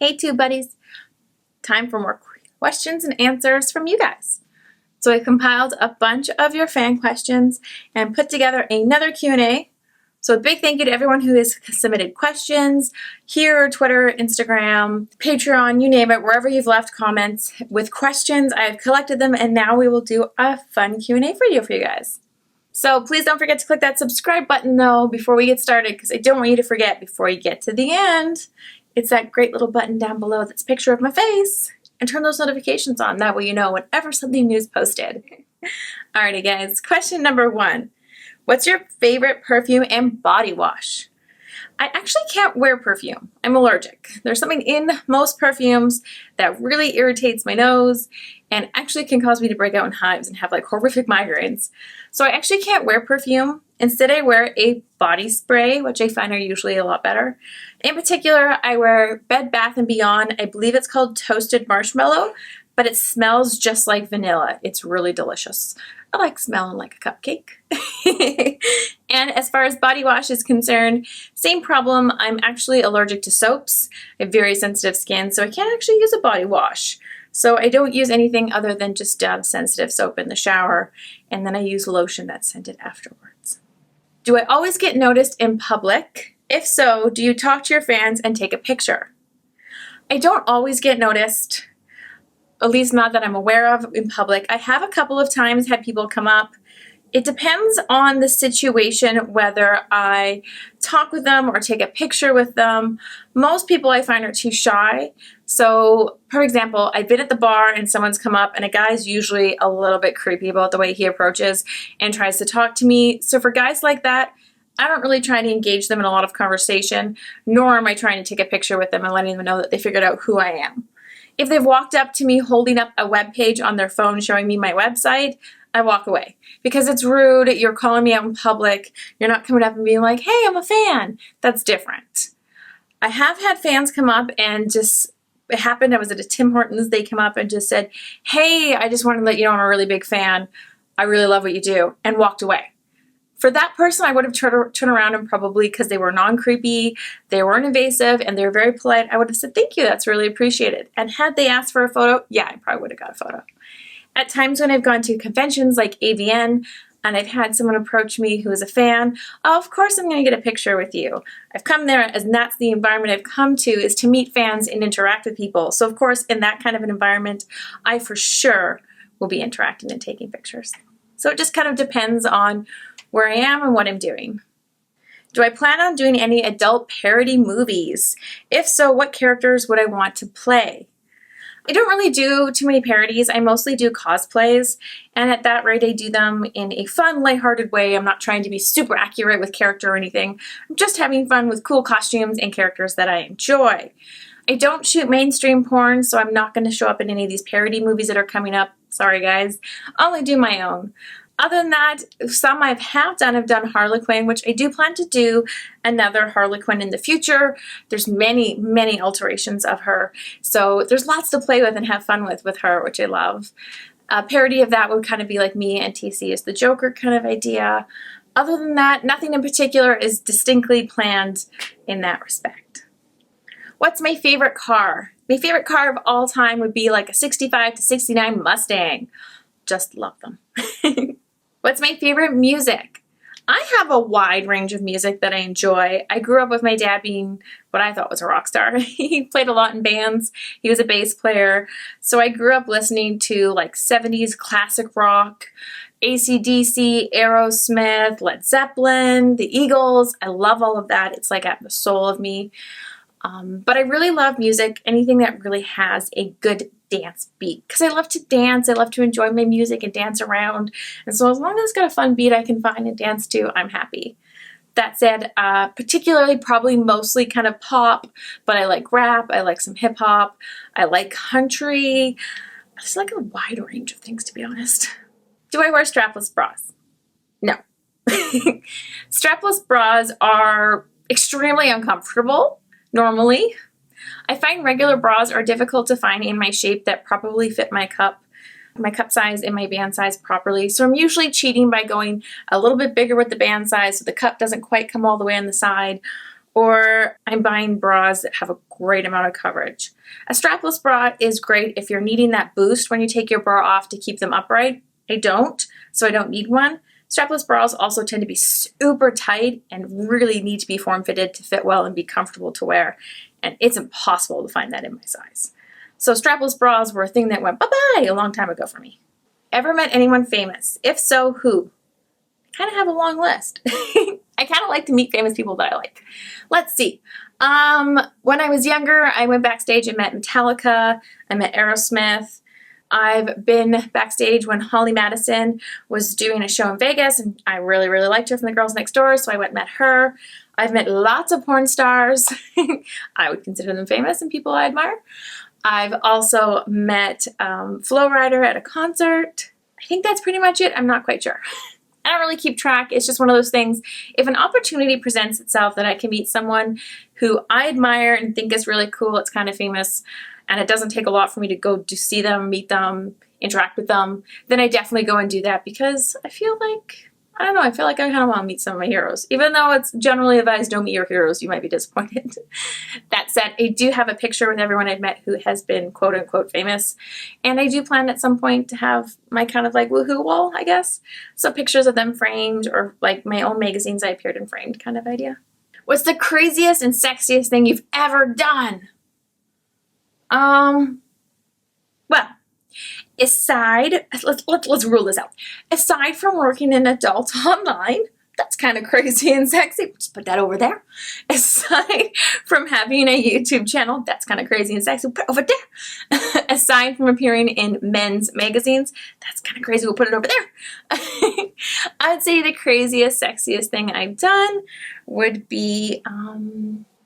Hey, Tube Buddies. Time for more questions and answers from you guys. So I compiled a bunch of your fan questions and put together another Q&A. So a big thank you to everyone who has submitted questions here, Twitter, Instagram, Patreon, you name it, wherever you've left comments with questions. I've collected them and now we will do a fun Q&A for you guys. So please don't forget to click that subscribe button though before we get started, because I don't want you to forget before you get to the end. It's that great little button down below that's a picture of my face, and turn those notifications on. That way you know whenever something new is posted. Alrighty guys, question number 1. What's your favorite perfume and body wash? I actually can't wear perfume. I'm allergic. There's something in most perfumes that really irritates my nose and actually can cause me to break out in hives and have like horrific migraines. So I actually can't wear perfume. Instead, I wear a body spray, which I find are usually a lot better. In particular, I wear Bed Bath & Beyond. I believe it's called Toasted Marshmallow, but it smells just like vanilla. It's really delicious. I like smelling like a cupcake. And as far as body wash is concerned, same problem. I'm actually allergic to soaps. I have very sensitive skin, so I can't actually use a body wash. So I don't use anything other than just sensitive soap in the shower, and then I use lotion that's scented afterwards. Do I always get noticed in public? If so, do you talk to your fans and take a picture? I don't always get noticed, at least not that I'm aware of, in public. I have a couple of times had people come up. It depends on the situation whether I talk with them or take a picture with them. Most people I find are too shy. So, for example, I've been at the bar and someone's come up and a guy's usually a little bit creepy about the way he approaches and tries to talk to me. So for guys like that, I don't really try to engage them in a lot of conversation, nor am I trying to take a picture with them and letting them know that they figured out who I am. If they've walked up to me holding up a web page on their phone showing me my website, I walk away because it's rude. You're calling me out in public. You're not coming up and being like, hey, I'm a fan. That's different. I have had fans come up and it happened, I was at a Tim Hortons, they come up and just said, hey, I just wanted to let you know I'm a really big fan. I really love what you do, and walked away. For that person, I would have turned around and probably, because they were non-creepy, they weren't invasive, and they were very polite, I would have said, thank you, that's really appreciated. And had they asked for a photo, yeah, I probably would have got a photo. At times when I've gone to conventions like AVN, and I've had someone approach me who is a fan, oh, of course I'm going to get a picture with you. I've come there, and that's the environment I've come to, is to meet fans and interact with people. So of course, in that kind of an environment, I for sure will be interacting and taking pictures. So it just kind of depends on where I am and what I'm doing. Do I plan on doing any adult parody movies? If so, what characters would I want to play? I don't really do too many parodies. I mostly do cosplays, and at that rate I do them in a fun, lighthearted way. I'm not trying to be super accurate with character or anything. I'm just having fun with cool costumes and characters that I enjoy. I don't shoot mainstream porn, so I'm not going to show up in any of these parody movies that are coming up. Sorry guys. I only do my own. Other than that, some I've done Harlequin, which I do plan to do another Harlequin in the future. There's many, many alterations of her. So there's lots to play with and have fun with her, which I love. A parody of that would kind of be like me and TC as the Joker kind of idea. Other than that, nothing in particular is distinctly planned in that respect. What's my favorite car? My favorite car of all time would be like a 65 to 69 Mustang. Just love them. What's my favorite music? I have a wide range of music that I enjoy. I grew up with my dad being what I thought was a rock star. He played a lot in bands. He was a bass player. So I grew up listening to like 70s classic rock, AC/DC, Aerosmith, Led Zeppelin, the Eagles. I love all of that. It's like at the soul of me. But I really love music, anything that really has a good dance beat, because I love to dance. I love to enjoy my music and dance around. And so as long as it's got a fun beat I can find and dance to, I'm happy. That said, particularly probably mostly kind of pop, but I like rap, I like some hip hop, I like country. I just like a wide range of things, to be honest. Do I wear strapless bras? No. Strapless bras are extremely uncomfortable. Normally, I find regular bras are difficult to find in my shape that probably fit my cup size and my band size properly. So I'm usually cheating by going a little bit bigger with the band size so the cup doesn't quite come all the way on the side, or I'm buying bras that have a great amount of coverage. A strapless bra is great if you're needing that boost when you take your bra off to keep them upright. I don't, so I don't need one. Strapless bras also tend to be super tight and really need to be form-fitted to fit well and be comfortable to wear, and it's impossible to find that in my size. So strapless bras were a thing that went bye-bye a long time ago for me. Ever met anyone famous? If so, who? I kind of have a long list. I kind of like to meet famous people that I like. Let's see. When I was younger, I went backstage and met Metallica. I met Aerosmith. I've been backstage when Holly Madison was doing a show in Vegas, and I really, really liked her from the Girls Next Door, so I went and met her. I've met lots of porn stars. I would consider them famous and people I admire. I've also met Flo Rida at a concert. I think that's pretty much it. I'm not quite sure. I don't really keep track. It's just one of those things. If an opportunity presents itself that I can meet someone who I admire and think is really cool, it's kind of famous, and it doesn't take a lot for me to go to see them, meet them, interact with them, then I definitely go and do that because I feel like, I don't know, I feel like I kind of want to meet some of my heroes. Even though it's generally advised don't meet your heroes, you might be disappointed. That said, I do have a picture with everyone I've met who has been quote unquote famous. And I do plan at some point to have my kind of like woohoo wall, I guess. So pictures of them framed or like my own magazines I appeared in framed kind of idea. What's the craziest and sexiest thing you've ever done? Well, aside, let's rule this out. Aside from working in adult online, that's kind of crazy and sexy. Just put that over there. Aside from having a YouTube channel, that's kind of crazy and sexy. Put it over there. Aside from appearing in men's magazines, that's kind of crazy. We'll put it over there. I'd say the craziest, sexiest thing I've done would be,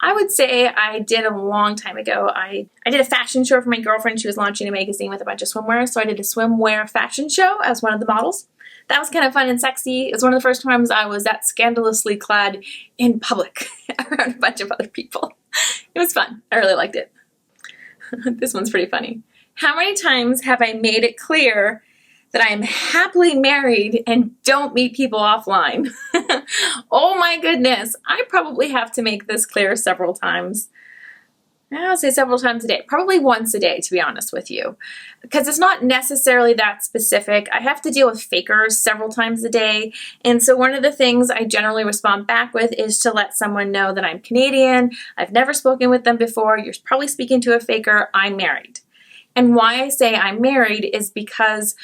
I would say I did a long time ago. I did a fashion show for my girlfriend. She was launching a magazine with a bunch of swimwear, so I did a swimwear fashion show as one of the models. That was kind of fun and sexy. It was one of the first times I was that scandalously clad in public around a bunch of other people. It was fun. I really liked it. This one's pretty funny. How many times have I made it clear that I am happily married and don't meet people offline? Oh my goodness. I probably have to make this clear several times. I'll say several times a day, probably once a day, to be honest with you, because it's not necessarily that specific. I have to deal with fakers several times a day. And so one of the things I generally respond back with is to let someone know that I'm Canadian. I've never spoken with them before. You're probably speaking to a faker. I'm married. And why I say I'm married is because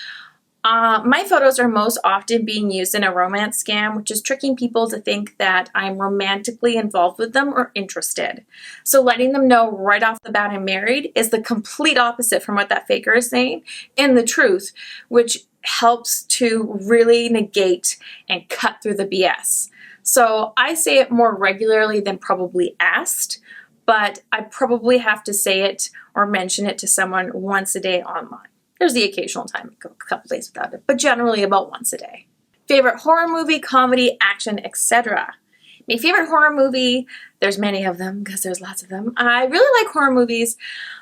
my photos are most often being used in a romance scam, which is tricking people to think that I'm romantically involved with them or interested. So letting them know right off the bat I'm married is the complete opposite from what that faker is saying and the truth, which helps to really negate and cut through the BS. So I say it more regularly than probably asked, but I probably have to say it or mention it to someone once a day online. There's the occasional time I go a couple days without it, but generally about once a day. Favorite horror movie, comedy, action, etc. My favorite horror movie, there's many of them because there's lots of them. I really like horror movies.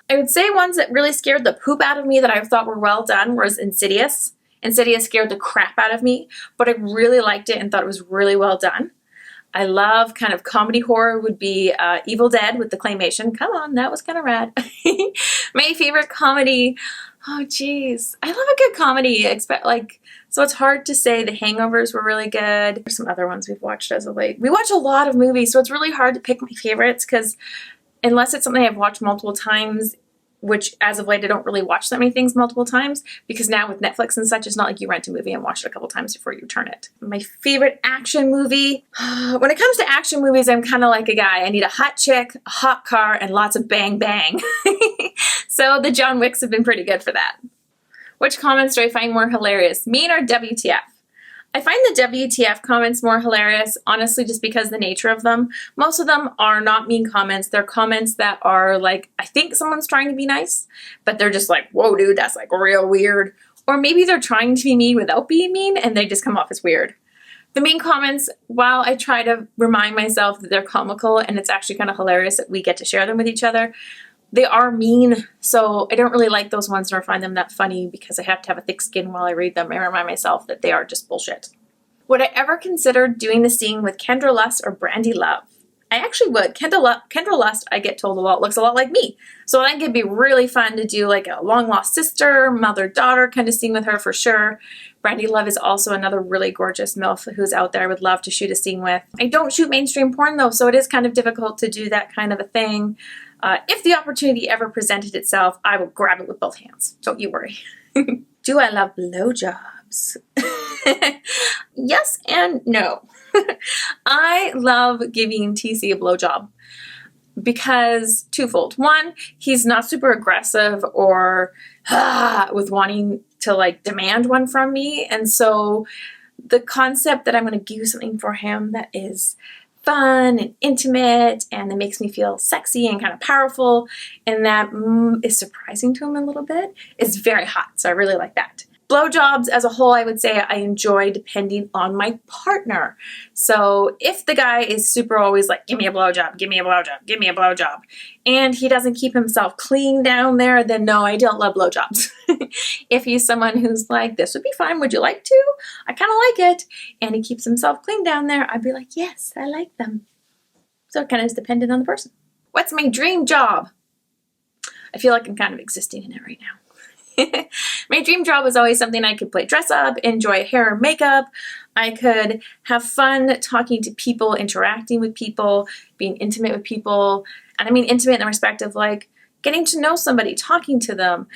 I would say ones that really scared the poop out of me that I thought were well done was Insidious. Insidious scared the crap out of me, but I really liked it and thought it was really well done. I love kind of comedy horror would be Evil Dead with the claymation. Come on, that was kind of rad. My favorite comedy, oh geez, I love a good comedy. So it's hard to say. The Hangovers were really good. There's some other ones we've watched as of late. We watch a lot of movies, so it's really hard to pick my favorites because unless it's something I've watched multiple times, which as of late I don't really watch that many things multiple times because now with Netflix and such, it's not like you rent a movie and watch it a couple times before you return it. My favorite action movie, when it comes to action movies, I'm kind of like a guy. I need a hot chick, a hot car, and lots of bang bang. So the John Wicks have been pretty good for that. Which comments do I find more hilarious, mean or WTF? I find the WTF comments more hilarious, honestly, just because of the nature of them. Most of them are not mean comments. They're comments that are like, I think someone's trying to be nice, but they're just like, whoa, dude, that's like real weird. Or maybe they're trying to be mean without being mean, and they just come off as weird. The mean comments, while I try to remind myself that they're comical and it's actually kind of hilarious that we get to share them with each other, they are mean, so I don't really like those ones nor find them that funny because I have to have a thick skin while I read them and remind myself that they are just bullshit. Would I ever consider doing the scene with Kendra Luss or Brandy Love? I actually would. Kendra Lust, I get told a lot, looks a lot like me. So I think it'd be really fun to do like a long lost sister, mother-daughter kind of scene with her for sure. Brandy Love is also another really gorgeous MILF who's out there I would love to shoot a scene with. I don't shoot mainstream porn though, so it is kind of difficult to do that kind of a thing. If the opportunity ever presented itself, I will grab it with both hands. Don't you worry. Do I love blowjobs? Yes and no. I love giving TC a blowjob because twofold. One, he's not super aggressive or with wanting to like demand one from me. And so the concept that I'm going to do something for him that is fun and intimate and that makes me feel sexy and kind of powerful and that is surprising to him a little bit is very hot. So I really like that. Blowjobs as a whole, I would say I enjoy depending on my partner. So if the guy is super always like, give me a blowjob, give me a blowjob, give me a blowjob, and he doesn't keep himself clean down there, then no, I don't love blowjobs. If he's someone who's like, this would be fine, would you like to? I kind of like it. And he keeps himself clean down there, I'd be like, yes, I like them. So it kind of is dependent on the person. What's my dream job? I feel like I'm kind of existing in it right now. My dream job was always something I could play dress up, enjoy hair and makeup. I could have fun talking to people, interacting with people, being intimate with people. And I mean intimate in the respect of like getting to know somebody, talking to them,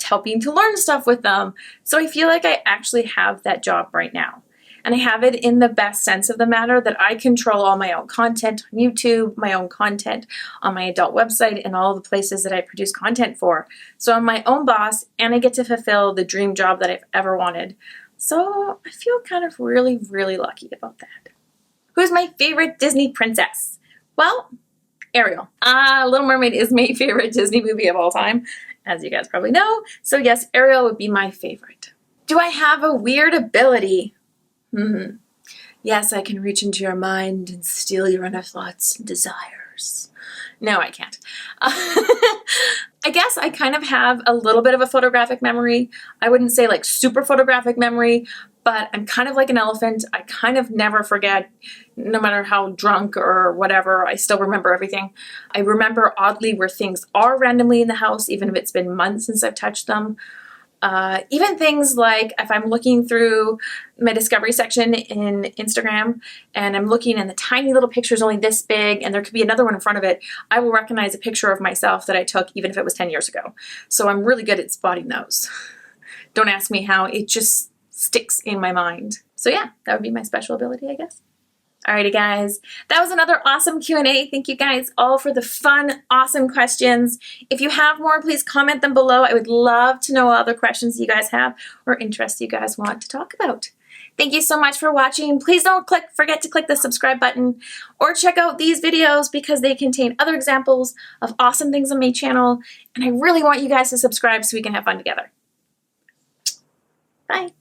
helping to learn stuff with them. So I feel like I actually have that job right now. And I have it in the best sense of the matter that I control all my own content on YouTube, my own content on my adult website, and all the places that I produce content for. So I'm my own boss, and I get to fulfill the dream job that I've ever wanted. So I feel kind of really, really lucky about that. Who's my favorite Disney princess? Well, Ariel. Little Mermaid is my favorite Disney movie of all time, as you guys probably know. So yes, Ariel would be my favorite. Do I have a weird ability? Yes, I can reach into your mind and steal your inner thoughts and desires. No, I can't. I guess I kind of have a little bit of a photographic memory. I wouldn't say like super photographic memory, but I'm kind of like an elephant. I kind of never forget, no matter how drunk or whatever, I still remember everything. I remember oddly where things are randomly in the house, even if it's been months since I've touched them. Even things like if I'm looking through my discovery section in Instagram and I'm looking and the tiny little picture is only this big and there could be another one in front of it, I will recognize a picture of myself that I took even if it was 10 years ago. So I'm really good at spotting those. Don't ask me how, it just sticks in my mind. So yeah, that would be my special ability, I guess. Alrighty guys, that was another awesome Q&A. Thank you guys all for the fun, awesome questions. If you have more, please comment them below. I would love to know what other questions you guys have or interests you guys want to talk about. Thank you so much for watching. Please don't forget to click the subscribe button or check out these videos because they contain other examples of awesome things on my channel. And I really want you guys to subscribe so we can have fun together. Bye.